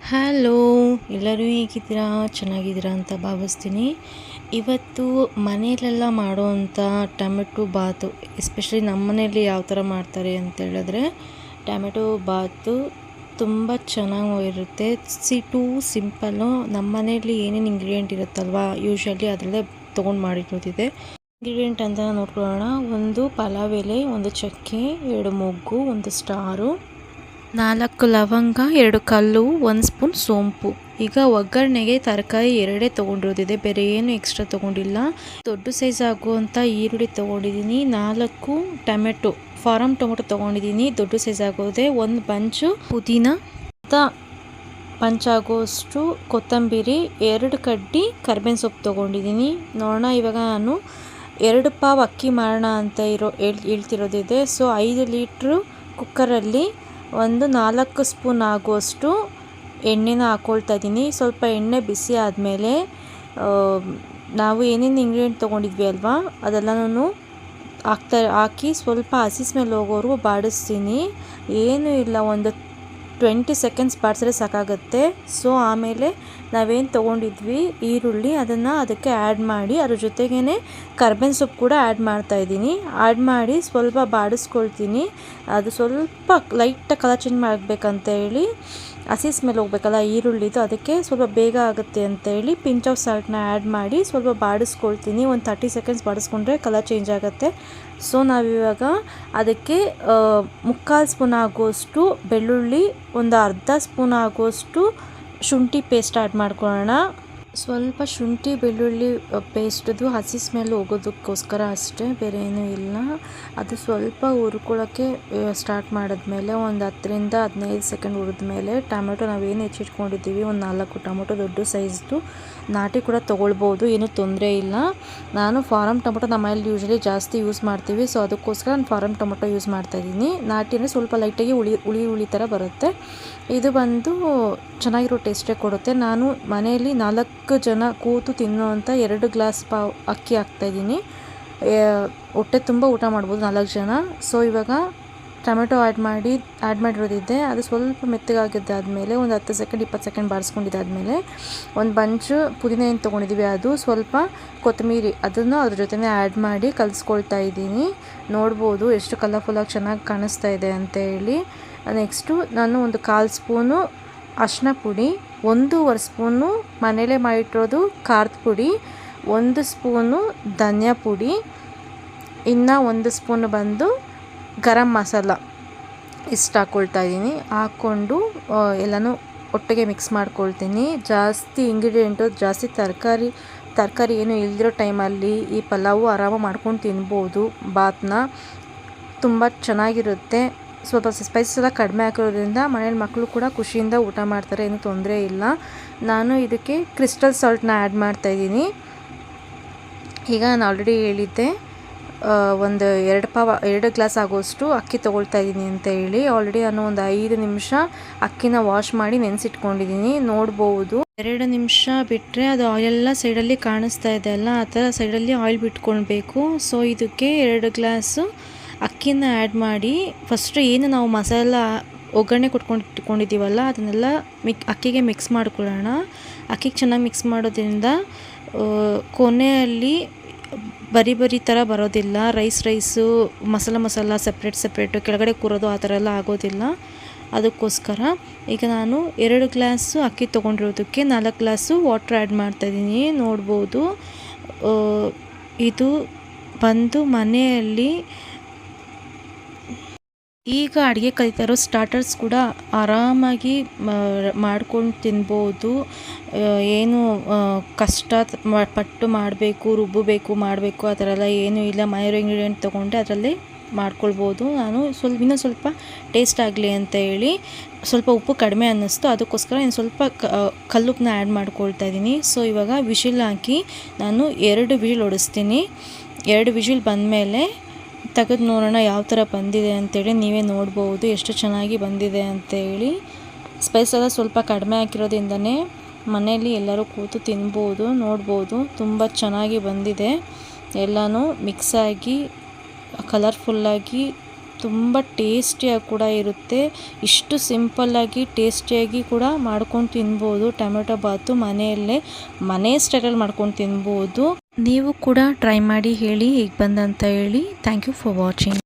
Hello, ಎಲ್ಲರೂ ಹೇಗಿದ್ದೀರಾ? ಚೆನ್ನಾಗಿದ್ದೀರಾ ಅಂತ ಭಾವಿಸ್ತೀನಿ. ಇವತ್ತು ಮನೆಯಲ್ಲೆಲ್ಲ ಮಾಡೋವಂಥ ಟೊಮೆಟೊ ಬಾತು, ಎಸ್ಪೆಷಲಿ ನಮ್ಮ ಮನೆಯಲ್ಲಿ ಯಾವ ಥರ ಮಾಡ್ತಾರೆ ಅಂತ ಹೇಳಿದ್ರೆ, ಟೊಮೆಟೊ ಬಾತು ತುಂಬ ಚೆನ್ನಾಗಿರುತ್ತೆ. Two simple. ನಮ್ಮ ಮನೆಯಲ್ಲಿ ಏನೇನು ಇಂಗ್ರೀಡಿಯೆಂಟ್ ಇರುತ್ತಲ್ವ, ಯೂಶ್ವಲಿ ಅದರಲ್ಲೇ ತೊಗೊಂಡು ಮಾಡಿರೋದಿದೆ. ಇಂಗ್ರೀಡಿಯೆಂಟ್ ಅಂತ ನೋಡ್ಕೊಳ್ಳೋಣ. ಒಂದು ಪಲಾವ್ ಎಲೆ, ಒಂದು ಚಕ್ಕೆ, 2 ಮೊಗ್ಗು, ಒಂದು ಸ್ಟಾರು, 4 ಲವಂಗ, 2 ಕಲ್ಲು, 1 ಸ್ಪೂನ್ ಸೋಂಪು. ಈಗ ಒಗ್ಗರಣೆಗೆ ತರಕಾರಿ 2 ತೊಗೊಂಡಿರೋದಿದೆ, ಬೇರೆ ಏನು ಎಕ್ಸ್ಟ್ರಾ ತೊಗೊಂಡಿಲ್ಲ. ದೊಡ್ಡ ಸೈಜ್ ಆಗುವಂಥ ಈರುಳ್ಳಿ ತೊಗೊಂಡಿದ್ದೀನಿ, 4 ಟೊಮೆಟೊ, ಫಾರಮ್ ಟೊಮೆಟೊ ತೊಗೊಂಡಿದ್ದೀನಿ, ದೊಡ್ಡ ಸೈಜ್ ಆಗೋದೆ, 1 ಬಂಚು ಪುದೀನ, ಆಗೋಷ್ಟು ಕೊತ್ತಂಬರಿ, 2 ಕಡ್ಡಿ ಕರ್ಬೇವಿನ ಸೊಪ್ಪು ತೊಗೊಂಡಿದ್ದೀನಿ. ನೋಡೋಣ, ಇವಾಗ ನಾನು 2 ಪಾವ್ ಅಕ್ಕಿ ಮಾಡೋಣ ಅಂತ ಹೇಳ್ತಿರೋದಿದೆ. ಸೊ 5 ಲೀಟ್ರು ಕುಕ್ಕರಲ್ಲಿ ಒಂದು 4 ಸ್ಪೂನ್ ಆಗುವಷ್ಟು ಎಣ್ಣೆನ ಹಾಕ್ಕೊಳ್ತಾ ಇದ್ದೀನಿ. ಸ್ವಲ್ಪ ಎಣ್ಣೆ ಬಿಸಿ ಆದಮೇಲೆ ನಾವು ಏನೇನು ಇಂಗ್ರೀಡಿಯೆಂಟ್ ತೊಗೊಂಡಿದ್ವಿ ಅಲ್ವಾ, ಅದೆಲ್ಲನೂ ಹಾಕಿ ಸ್ವಲ್ಪ ಹಸಿ ಸ್ಮೆಲ್ ಹೋಗೋವರೆಗೂ ಬಾಡಿಸ್ತೀನಿ. ಏನೂ ಇಲ್ಲ, ಒಂದು 20 ಸೆಕೆಂಡ್ಸ್ ಬಾಡಿಸಿದ್ರೆ ಸಾಕಾಗುತ್ತೆ. ಸೊ ಆಮೇಲೆ ನಾವೇನು ತೊಗೊಂಡಿದ್ವಿ ಈರುಳ್ಳಿ, ಅದಕ್ಕೆ ಆ್ಯಡ್ ಮಾಡಿ, ಅದ್ರ ಜೊತೆಗೇ ಕರ್ಬೇವಿನ ಸೊಪ್ಪು ಕೂಡ ಆ್ಯಡ್ ಮಾಡ್ತಾಯಿದ್ದೀನಿ. ಆ್ಯಡ್ ಮಾಡಿ ಸ್ವಲ್ಪ ಬಾಡಿಸ್ಕೊಳ್ತೀನಿ. ಅದು ಸ್ವಲ್ಪ ಲೈಟಾಗಿ ಕಲರ್ ಚೇಂಜ್ ಮಾಡಬೇಕಂತ ಹೇಳಿ, ಹಸಿ ಸ್ಮೆಲ್ ಹೋಗ್ಬೇಕಲ್ಲ ಈರುಳ್ಳಿದು, ಅದಕ್ಕೆ ಸ್ವಲ್ಪ ಬೇಗ ಆಗುತ್ತೆ ಅಂತೇಳಿ ಪಿಂಚ್ ಆಫ್ ಸಾಲ್ಟ್ನ ಆ್ಯಡ್ ಮಾಡಿ ಸ್ವಲ್ಪ ಬಾಡಿಸ್ಕೊಳ್ತೀನಿ. ಒಂದು 30 ಸೆಕೆಂಡ್ಸ್ ಬಾಡಿಸ್ಕೊಂಡ್ರೆ ಕಲರ್ ಚೇಂಜ್ ಆಗುತ್ತೆ. ಸೊ ನಾವಿವಾಗ ಅದಕ್ಕೆ 3/4 ಸ್ಪೂನ್ ಆಗುವಷ್ಟು ಬೆಳ್ಳುಳ್ಳಿ, ಒಂದು ಅರ್ಧ ಸ್ಪೂನ್ ಆಗುವಷ್ಟು ಶುಂಠಿ ಪೇಸ್ಟ್ ಆ್ಯಡ್ ಮಾಡ್ಕೊಳ್ಳೋಣ. ಸ್ವಲ್ಪ ಶುಂಠಿ ಬೆಳ್ಳುಳ್ಳಿ ಪೇಸ್ಟ್ದು ಹಸಿ ಸ್ಮೆಲ್ ಹೋಗೋದಕ್ಕೋಸ್ಕರ ಅಷ್ಟೇ, ಬೇರೆ ಏನೂ ಇಲ್ಲ. ಅದು ಸ್ವಲ್ಪ ಹುರ್ಕೊಳ್ಳೋಕ್ಕೆ ಸ್ಟಾರ್ಟ್ ಮಾಡಿದ್ಮೇಲೆ ಒಂದು 10ರಿಂದ 15 ಸೆಕೆಂಡ್ ಹುರಿದ್ಮೇಲೆ ಟೊಮೆಟೊ ನಾವೇನು ಹೆಚ್ಚಿಟ್ಕೊಂಡಿದ್ದೀವಿ, ಒಂದು 4 ಟೊಮೆಟೊ ದೊಡ್ಡ ಸೈಜ್ದು, ನಾಟಿ ಕೂಡ ತೊಗೊಳ್ಬೋದು, ಏನೂ ತೊಂದರೆ ಇಲ್ಲ. ನಾನು ಫಾರಮ್ ಟೊಮೆಟೊ ನಮ್ಮ ಮನೇಲಿ ಯೂಶ್ವಲಿ ಜಾಸ್ತಿ ಯೂಸ್ ಮಾಡ್ತೀವಿ, ಸೊ ಅದಕ್ಕೋಸ್ಕರ ನಾನು ಫಾರಮ್ ಟೊಮೆಟೊ ಯೂಸ್ ಮಾಡ್ತಾಯಿದ್ದೀನಿ. ನಾಟಿ ಅಂದರೆ ಸ್ವಲ್ಪ ಲೈಟಾಗಿ ಹುಳಿ ಥರ ಬರುತ್ತೆ. ಇದು ಬಂದು ಚೆನ್ನಾಗಿರೋ ಟೇಸ್ಟೇ ಕೊಡುತ್ತೆ. ನಾನು ಮನೆಯಲ್ಲಿ 4 ಜನ ಕೂತು ತಿನ್ನೋವಂಥ 2 ಗ್ಲಾಸ್ ಅಕ್ಕಿ ಹಾಕ್ತಾಯಿದ್ದೀನಿ. ಹೊಟ್ಟೆ ತುಂಬ ಊಟ ಮಾಡ್ಬೋದು 4 ಜನ. ಸೊ ಇವಾಗ ಟೊಮೆಟೊ ಆ್ಯಡ್ ಮಾಡಿರೋದಿದೆ. ಅದು ಸ್ವಲ್ಪ ಮೆತ್ತಗಾಗಿದ್ದಾದಮೇಲೆ ಒಂದು 10 ಸೆಕೆಂಡ್ 20 ಸೆಕೆಂಡ್ ಬಾಡಿಸ್ಕೊಂಡಿದ್ದಾದಮೇಲೆ ಒಂದು ಬಂಚು ಪುದೀನ ಏನು ತೊಗೊಂಡಿದ್ದೀವಿ, ಅದು ಸ್ವಲ್ಪ ಕೊತ್ತಂಬರಿ, ಅದನ್ನು ಅದ್ರ ಜೊತೆನೇ ಆ್ಯಡ್ ಮಾಡಿ ಕಲಿಸ್ಕೊಳ್ತಾ ಇದ್ದೀನಿ. ನೋಡ್ಬೋದು ಎಷ್ಟು ಕಲರ್ಫುಲ್ಲಾಗಿ ಚೆನ್ನಾಗಿ ಕಾಣಿಸ್ತಾ ಇದೆ ಅಂತ ಹೇಳಿ. ನೆಕ್ಸ್ಟು ನಾನು ಒಂದು 1/4 ಸ್ಪೂನು ಅರಿಶಿನ ಪುಡಿ, 1.5 ಸ್ಪೂನು ಮನೇಲೇ ಮಾಡಿಟ್ಟಿರೋದು ಖಾರದ ಪುಡಿ, 1 ಸ್ಪೂನು ಧನಿಯಾ ಪುಡಿ, ಇನ್ನು 1 ಸ್ಪೂನು ಬಂದು ಗರಂ ಮಸಾಲ, ಇಷ್ಟು ಹಾಕ್ಕೊಳ್ತಾ ಇದ್ದೀನಿ. ಹಾಕ್ಕೊಂಡು ಎಲ್ಲನೂ ಒಟ್ಟಿಗೆ ಮಿಕ್ಸ್ ಮಾಡ್ಕೊಳ್ತೀನಿ. ಜಾಸ್ತಿ ಇಂಗ್ರೀಡಿಯೆಂಟು, ಜಾಸ್ತಿ ತರಕಾರಿ ಏನು ಇಲ್ದಿರೋ ಟೈಮಲ್ಲಿ ಈ ಪಲಾವು ಆರಾಮಾಗಿ ಮಾಡ್ಕೊಂಡು ತಿನ್ಬೋದು. ಬಾತನ್ನ ತುಂಬ ಚೆನ್ನಾಗಿರುತ್ತೆ. ಸ್ವಲ್ಪ ಸ್ಪೈಸಸ್ ಎಲ್ಲ ಕಡಿಮೆ ಹಾಕಿರೋದ್ರಿಂದ ಮನೇಲಿ ಮಕ್ಕಳು ಕೂಡ ಖುಷಿಯಿಂದ ಊಟ ಮಾಡ್ತಾರೆ, ಏನೂ ತೊಂದರೆ ಇಲ್ಲ. ನಾನು ಇದಕ್ಕೆ ಕ್ರಿಸ್ಟಲ್ ಸಾಲ್ಟ್ನ ಆ್ಯಡ್ ಮಾಡ್ತಾಯಿದ್ದೀನಿ. ಈಗ ನಾನು ಆಲ್ರೆಡಿ ಹೇಳಿದ್ದೆ, ಒಂದು 2 ಗ್ಲಾಸ್ ಆಗೋಷ್ಟು ಅಕ್ಕಿ ತೊಗೊಳ್ತಾ ಇದ್ದೀನಿ ಅಂತ ಹೇಳಿ. ಆಲ್ರೆಡಿ ನಾನು ಒಂದು 5 ನಿಮಿಷ ಅಕ್ಕಿನ ವಾಶ್ ಮಾಡಿ ನೆನೆಸಿಟ್ಕೊಂಡಿದ್ದೀನಿ. ನೋಡ್ಬೋದು 2 ನಿಮಿಷ ಬಿಟ್ಟರೆ ಅದು ಆಯಿಲೆಲ್ಲ ಸೈಡಲ್ಲಿ ಕಾಣಿಸ್ತಾ ಇದೆ ಅಲ್ಲ, ಆ ಥರ ಸೈಡಲ್ಲಿ ಆಯಿಲ್ ಬಿಟ್ಕೊಳ್ಬೇಕು. ಸೊ ಇದಕ್ಕೆ 2 ಗ್ಲಾಸು ಅಕ್ಕಿನ ಆ್ಯಡ್ ಮಾಡಿ, ಫಸ್ಟು ಏನು ನಾವು ಮಸಾಲ ಒಗ್ಗರಣೆ ಇಟ್ಕೊಂಡಿದ್ದೀವಲ್ಲ, ಅದನ್ನೆಲ್ಲ ಅಕ್ಕಿಗೆ ಮಿಕ್ಸ್ ಮಾಡ್ಕೊಳ್ಳೋಣ. ಅಕ್ಕಿಗೆ ಚೆನ್ನಾಗಿ ಮಿಕ್ಸ್ ಮಾಡೋದ್ರಿಂದ ಕೊನೆಯಲ್ಲಿ ಬರಿ ಥರ ಬರೋದಿಲ್ಲ. ರೈಸು ಮಸಾಲ ಸಪ್ರೇಟು ಕೆಳಗಡೆ ಕೂರೋದು ಆ ಥರ ಎಲ್ಲ ಆಗೋದಿಲ್ಲ. ಅದಕ್ಕೋಸ್ಕರ ಈಗ ನಾನು 2 ಗ್ಲಾಸು ಅಕ್ಕಿ ತೊಗೊಂಡಿರೋದಕ್ಕೆ 4 ಗ್ಲಾಸು ವಾಟ್ರ್ ಆ್ಯಡ್ ಮಾಡ್ತಾಯಿದ್ದೀನಿ. ನೋಡ್ಬೋದು, ಇದು ಬಂದು ಮನೆಯಲ್ಲಿ ಈಗ ಅಡುಗೆ ಕಲಿತಾ ಇರೋ ಸ್ಟಾರ್ಟರ್ಸ್ ಕೂಡ ಆರಾಮಾಗಿ ಮಾಡ್ಕೊಂಡು ತಿನ್ಬೋದು. ಏನು ಕಷ್ಟ ಪಟ್ಟು ಮಾಡಬೇಕು, ಮಾಡಬೇಕು ಆ ಥರ ಎಲ್ಲ ಏನೂ ಇಲ್ಲ. ಮನೆಯರೋ ಇಂಗ್ರೀಡಿಯೆಂಟ್ ತೊಗೊಂಡೆ ಅದರಲ್ಲೇ ಮಾಡ್ಕೊಳ್ಬೋದು. ನಾನು ಇನ್ನೂ ಸ್ವಲ್ಪ ಟೇಸ್ಟ್ ಆಗಲಿ ಅಂತ ಹೇಳಿ ಸ್ವಲ್ಪ ಉಪ್ಪು ಕಡಿಮೆ ಅನ್ನಿಸ್ತು, ಅದಕ್ಕೋಸ್ಕರ ಇನ್ನು ಸ್ವಲ್ಪ ಕಲ್ಲುಪ್ಪನ್ನ ಆ್ಯಡ್ ಮಾಡ್ಕೊಳ್ತಾ ಇದ್ದೀನಿ. ಸೊ ಇವಾಗ ವಿಶಿಲ್ ಹಾಕಿ ನಾನು 2 ವಿಶಿಲ್ ಹೊಡಿಸ್ತೀನಿ. 2 ವಿಶಿಲ್ ಬಂದಮೇಲೆ ತೆಗೆದು ನೋಡೋಣ ಯಾವ ಥರ ಬಂದಿದೆ ಅಂತೇಳಿ. ನೀವೇ ನೋಡ್ಬೋದು ಎಷ್ಟು ಚೆನ್ನಾಗಿ ಬಂದಿದೆ ಅಂತೇಳಿ. ಸ್ಪೈಸ್ ಎಲ್ಲ ಸ್ವಲ್ಪ ಕಡಿಮೆ ಹಾಕಿರೋದ್ರಿಂದನೇ ಮನೆಯಲ್ಲಿ ಎಲ್ಲರೂ ಕೂತು ತಿನ್ಬೋದು. ನೋಡ್ಬೋದು ತುಂಬ ಚೆನ್ನಾಗಿ ಬಂದಿದೆ. ಎಲ್ಲನೂ ಮಿಕ್ಸಾಗಿ ಕಲರ್ಫುಲ್ಲಾಗಿ ತುಂಬ ಟೇಸ್ಟಿಯಾಗಿ ಕೂಡ ಇರುತ್ತೆ. ಇಷ್ಟು ಸಿಂಪಲ್ಲಾಗಿ ಟೇಸ್ಟಿಯಾಗಿ ಕೂಡ ಮಾಡ್ಕೊಂಡು ತಿನ್ಬೋದು. ಟೊಮೆಟೊ ಬಾತು ಮನೆ ಸ್ಟೈಲಲ್ಲಿ ಮಾಡ್ಕೊಂಡು ತಿನ್ಬೋದು. ನೀವು ಕೂಡ ಟ್ರೈ ಮಾಡಿ ಹೇಳಿ ಹೇಗೆ ಬಂದಂತ ಹೇಳಿ. Thank you for watching.